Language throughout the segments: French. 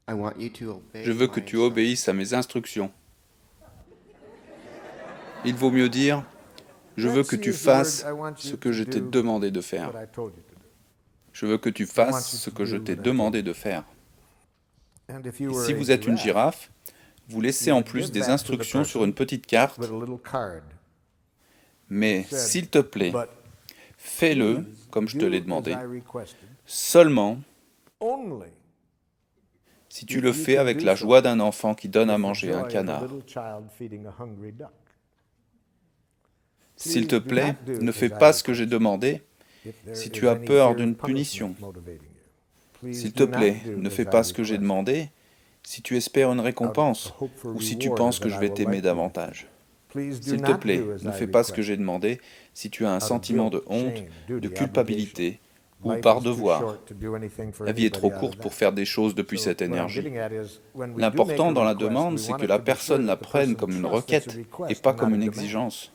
Je veux que tu obéisses à mes instructions. Il vaut mieux dire, je veux que tu fasses ce que je t'ai demandé de faire. Je veux que tu fasses ce que je t'ai demandé de faire. Et si vous êtes une girafe, vous laissez en plus des instructions sur une petite carte, mais s'il te plaît, fais-le comme je te l'ai demandé. Seulement si tu le fais avec la joie d'un enfant qui donne à manger à un canard. S'il te plaît, ne fais pas ce que j'ai demandé si tu as peur d'une punition. S'il te plaît, ne fais pas ce que j'ai demandé si tu espères une récompense ou si tu penses que je vais t'aimer davantage. S'il te plaît, ne fais pas ce que j'ai demandé si tu as un sentiment de honte, de culpabilité ou par devoir. La vie est trop courte pour faire des choses depuis cette énergie. L'important dans la demande, c'est que la personne la prenne comme une requête et pas comme une exigence.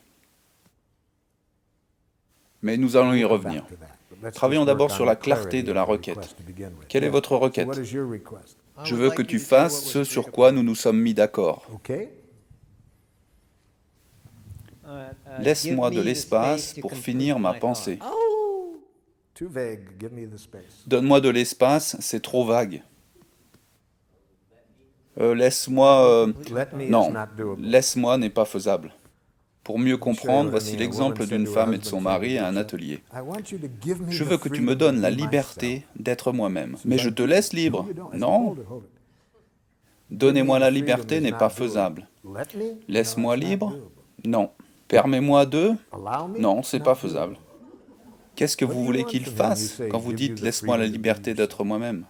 Mais nous allons y revenir. Travaillons d'abord sur la clarté de la requête. Quelle est votre requête? Je veux que tu fasses ce sur quoi nous nous sommes mis d'accord. Laisse-moi de l'espace pour finir ma pensée. Donne-moi de l'espace, c'est trop vague. Laisse-moi... Non, laisse-moi n'est pas faisable. Pour mieux comprendre, voici l'exemple d'une femme et de son mari à un atelier. Je veux que tu me donnes la liberté d'être moi-même. Mais je te laisse libre. Non. Donnez-moi la liberté n'est pas faisable. Laisse-moi libre? Non. Permets-moi de? Non, c'est pas faisable. Qu'est-ce que vous voulez qu'il fasse quand vous dites « laisse-moi la liberté d'être moi-même » ?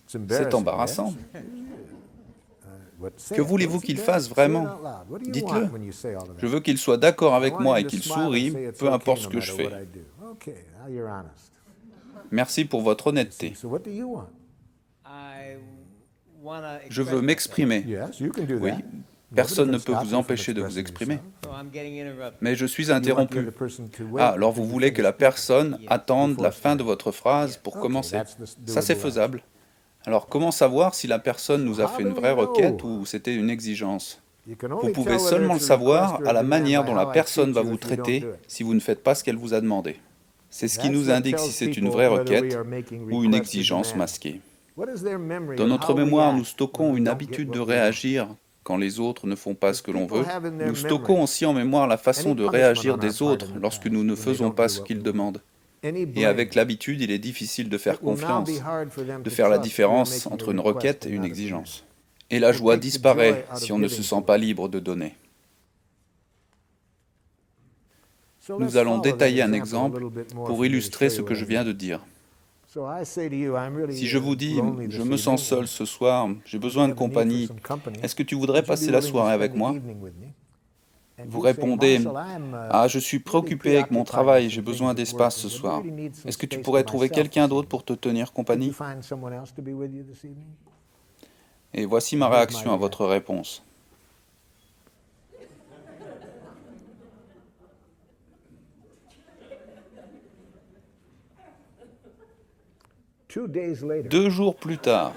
C'est embarrassant. Que voulez-vous qu'il fasse vraiment? Dites-le. Je veux qu'il soit d'accord avec moi et qu'il sourie, peu importe ce que je fais. Merci pour votre honnêteté. Je veux m'exprimer. Oui, personne ne peut vous empêcher de vous exprimer. Mais je suis interrompu. Ah, alors vous voulez que la personne attende la fin de votre phrase pour commencer. Ça, c'est faisable. Alors, comment savoir si la personne nous a fait une vraie requête ou c'était une exigence? Vous pouvez seulement le savoir à la manière dont la personne va vous traiter si vous ne faites pas ce qu'elle vous a demandé. C'est ce qui nous indique si c'est une vraie requête ou une exigence masquée. Dans notre mémoire, nous stockons une habitude de réagir quand les autres ne font pas ce que l'on veut. Nous stockons aussi en mémoire la façon de réagir des autres lorsque nous ne faisons pas ce qu'ils demandent. Et avec l'habitude, il est difficile de faire confiance, de faire la différence entre une requête et une exigence. Et la joie disparaît si on ne se sent pas libre de donner. Nous allons détailler un exemple pour illustrer ce que je viens de dire. Si je vous dis « je me sens seul ce soir, j'ai besoin de compagnie, est-ce que tu voudrais passer la soirée avec moi ?» Vous répondez « Ah, je suis préoccupé avec mon travail, j'ai besoin d'espace ce soir. Est-ce que tu pourrais trouver quelqu'un d'autre pour te tenir compagnie ?» Et voici ma réaction à votre réponse. Deux jours plus tard,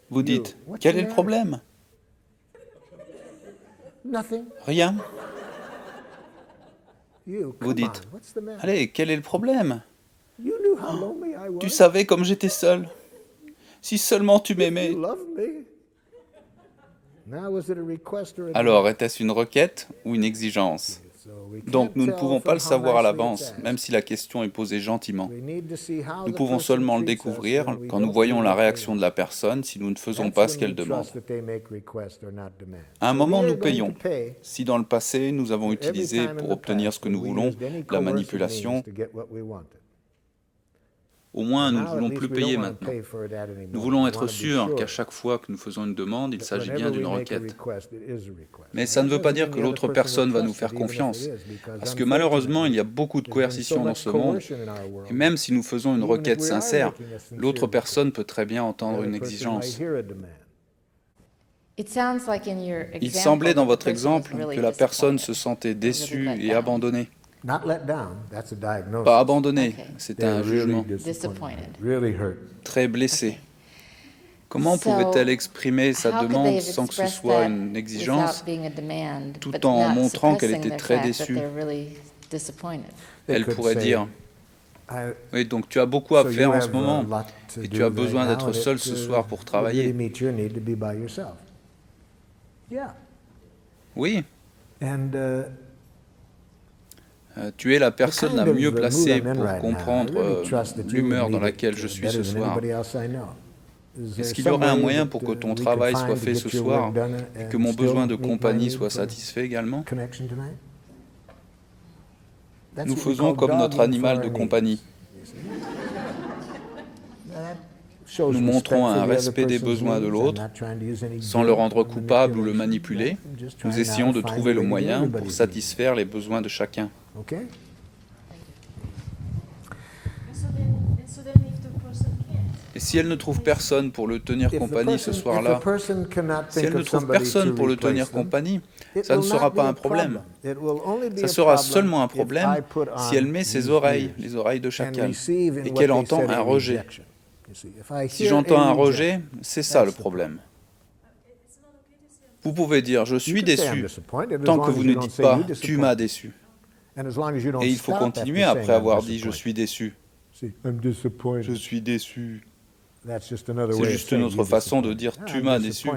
vous dites « Quel est le problème ?» Rien. Vous dites « Allez, quel est le problème ? Tu savais comme j'étais seul. Si seulement tu m'aimais. » Alors, était-ce une requête ou une exigence? Donc, nous ne pouvons pas le savoir à l'avance, même si la question est posée gentiment. Nous pouvons seulement le découvrir quand nous voyons la réaction de la personne si nous ne faisons pas ce qu'elle demande. À un moment, nous payons. Si dans le passé, nous avons utilisé, pour obtenir ce que nous voulons, la manipulation, au moins, nous ne voulons plus payer maintenant. Nous voulons être sûrs qu'à chaque fois que nous faisons une demande, il s'agit bien d'une requête. Mais ça ne veut pas dire que l'autre personne va nous faire confiance, parce que malheureusement, il y a beaucoup de coercition dans ce monde, et même si nous faisons une requête sincère, l'autre personne peut très bien entendre une exigence. Il semblait dans votre exemple que la personne se sentait déçue et abandonnée. Pas abandonné, c'est un jugement. Très blessé. Comment pouvait-elle exprimer sa demande sans que ce soit une exigence, tout en montrant qu'elle était très déçue? Elle pourrait dire, oui, donc tu as beaucoup à faire en ce moment, et tu as besoin d'être seul ce soir pour travailler. Oui. Tu es la personne la mieux placée pour comprendre l'humeur dans laquelle je suis ce soir. Est-ce qu'il y aurait un moyen pour que ton travail soit fait ce soir et que mon besoin de compagnie soit satisfait également? Nous faisons comme notre animal de compagnie. Nous montrons un respect des besoins de l'autre, sans le rendre coupable ou le manipuler. Nous essayons de trouver le moyen pour satisfaire les besoins de chacun. Et si elle ne trouve personne pour le tenir compagnie ce soir-là, si elle ne trouve personne pour le tenir compagnie, ça ne sera pas un problème. Ça sera seulement un problème si elle met ses oreilles, les oreilles de chacal, et qu'elle entend un rejet. Si j'entends un rejet, c'est ça le problème. Vous pouvez dire « je suis déçu » tant que vous ne dites pas « tu m'as déçu ». Et il faut continuer après avoir dit « je suis déçu ». Je suis déçu. C'est juste une autre façon de dire « tu m'as déçu ».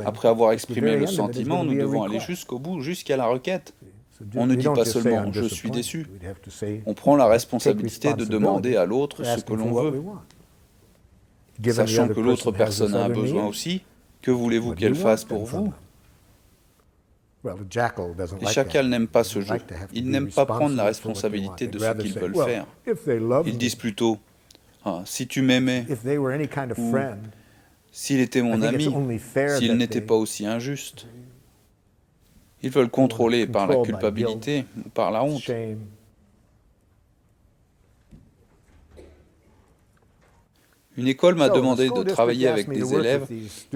Après avoir exprimé le sentiment, nous devons aller jusqu'au bout, jusqu'à la requête. On ne dit pas seulement « je suis déçu ». On prend la responsabilité de demander à l'autre ce que l'on veut. Sachant que l'autre personne a un besoin aussi, que voulez-vous qu'elle fasse pour vous? Les chacals n'aiment pas ce jeu. Ils n'aiment pas prendre la responsabilité de ce qu'ils veulent faire. Ils disent plutôt « si tu m'aimais » ou « s'il était mon ami, s'il n'était pas aussi injuste ». Ils veulent contrôler par la culpabilité ou par la honte. Une école m'a demandé de travailler avec des élèves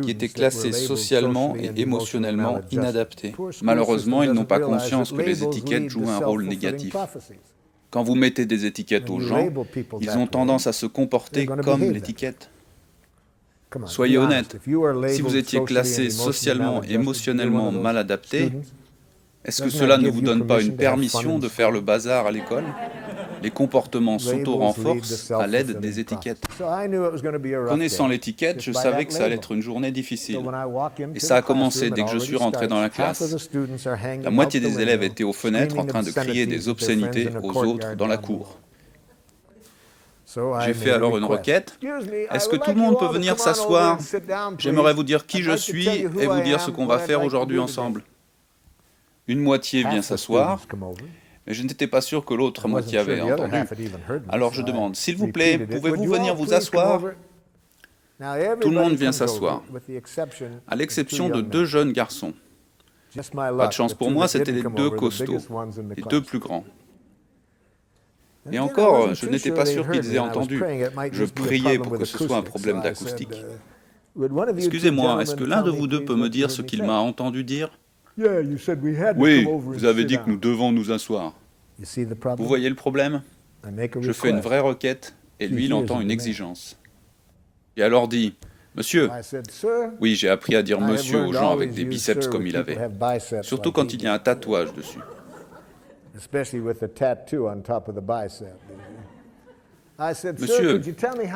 qui étaient classés socialement et émotionnellement inadaptés. Malheureusement, ils n'ont pas conscience que les étiquettes jouent un rôle négatif. Quand vous mettez des étiquettes aux gens, ils ont tendance à se comporter comme l'étiquette. Soyez honnête, si vous étiez classé socialement et émotionnellement mal adapté, est-ce que cela ne vous donne pas une permission de faire le bazar à l'école? Les comportements s'auto-renforcent à l'aide des étiquettes. Connaissant l'étiquette, je savais que ça allait être une journée difficile. Et ça a commencé dès que je suis rentré dans la classe. La moitié des élèves étaient aux fenêtres en train de crier des obscénités aux autres dans la cour. J'ai fait alors une requête. Est-ce que tout le monde peut venir s'asseoir? J'aimerais vous dire qui je suis et vous dire ce qu'on va faire aujourd'hui ensemble. Une moitié vient s'asseoir, mais je n'étais pas sûr que l'autre moitié avait entendu. Alors je demande, s'il vous plaît, pouvez-vous venir vous asseoir? Tout le monde vient s'asseoir, à l'exception de 2 jeunes garçons. Pas de chance pour moi, c'étaient les 2 costauds, les 2 plus grands. Et encore, je n'étais pas sûr qu'ils aient entendu. Je priais pour que ce soit un problème d'acoustique. Excusez-moi, est-ce que l'un de vous 2 peut me dire ce qu'il m'a entendu dire? Oui, vous avez dit que nous devons nous asseoir. Vous voyez le problème? Je fais une vraie requête et lui, il entend une exigence. Et alors dit, « Monsieur ». Oui, j'ai appris à dire « monsieur » aux gens avec des biceps comme il avait. Surtout quand il y a un tatouage dessus. Monsieur,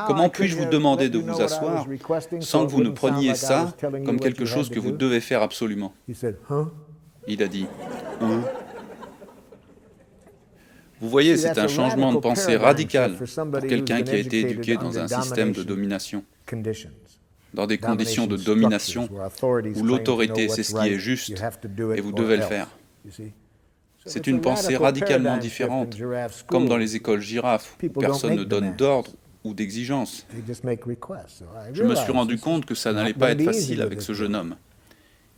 comment puis-je vous demander de vous asseoir sans que vous ne preniez ça comme quelque chose que vous devez faire absolument? Il a dit, « Hein ?» Vous voyez, c'est un changement de pensée radical pour quelqu'un qui a été éduqué dans un système de domination, dans des conditions de domination où l'autorité, c'est ce qui est juste et vous devez le faire. C'est une pensée radicalement différente, comme dans les écoles girafes, où personne ne donne d'ordre ou d'exigence. Je me suis rendu compte que ça n'allait pas être facile avec ce jeune homme.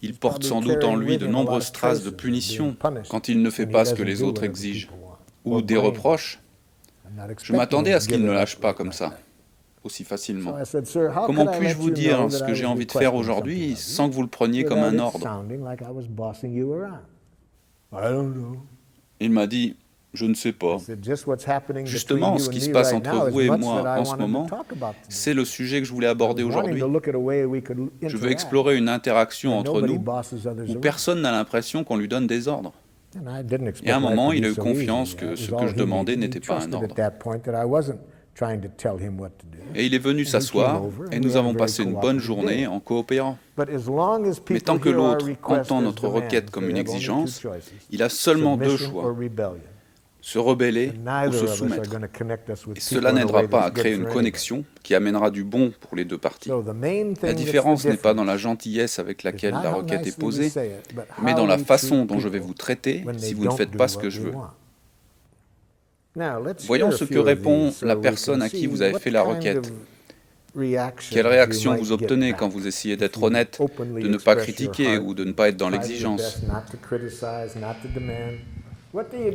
Il porte sans doute en lui de nombreuses traces de punition quand il ne fait pas ce que les autres exigent, ou des reproches. Je m'attendais à ce qu'il ne lâche pas comme ça, aussi facilement. Comment puis-je vous dire ce que j'ai envie de faire aujourd'hui sans que vous le preniez comme un ordre? Il m'a dit, je ne sais pas. Justement, ce qui se passe entre vous et moi en ce moment, c'est le sujet que je voulais aborder aujourd'hui. Je veux explorer une interaction entre nous où personne n'a l'impression qu'on lui donne des ordres. Et à un moment, il a eu confiance que ce que je demandais n'était pas un ordre. Et il est venu s'asseoir et nous avons passé une bonne journée en coopérant. Mais tant que l'autre entend notre requête comme une exigence, il a seulement deux choix: se rebeller ou se soumettre. Et cela n'aidera pas à créer une connexion qui amènera du bon pour les deux parties. La différence n'est pas dans la gentillesse avec laquelle la requête est posée, mais dans la façon dont je vais vous traiter si vous ne faites pas ce que je veux. Voyons ce que répond la personne à qui vous avez fait la requête. Quelle réaction vous obtenez quand vous essayez d'être honnête, de ne pas critiquer ou de ne pas être dans l'exigence?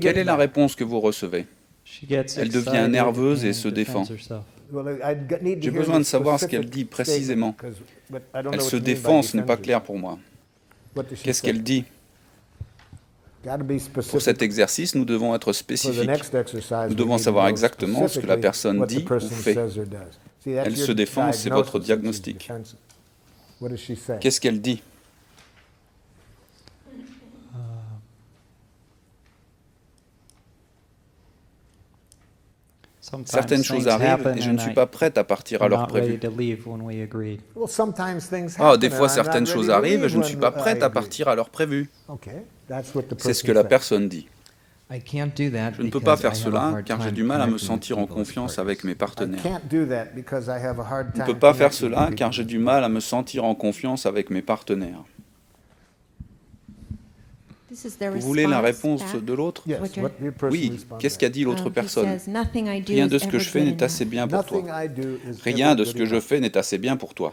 Quelle est la réponse que vous recevez? Elle devient nerveuse et se défend. J'ai besoin de savoir ce qu'elle dit précisément. Elle se défend, ce n'est pas clair pour moi. Qu'est-ce qu'elle dit? Pour cet exercice, nous devons être spécifiques. Nous devons savoir exactement ce que la personne dit ou fait. Elle se défend, c'est votre diagnostic. Qu'est-ce qu'elle dit? Certaines choses arrivent et je ne suis pas prête à partir à l'heure prévue. Des fois, certaines choses arrivent et je ne suis pas prête à partir à l'heure prévue. C'est ce que la personne dit. Je ne peux pas faire cela car j'ai du mal à me sentir en confiance avec mes partenaires. Je ne peux pas faire cela car j'ai du mal à me sentir en confiance avec mes partenaires. Vous voulez la réponse de l'autre? Oui. Qu'est-ce qu'a dit l'autre personne? Rien de ce que je fais n'est assez bien pour toi. Rien de ce que je fais n'est assez bien pour toi.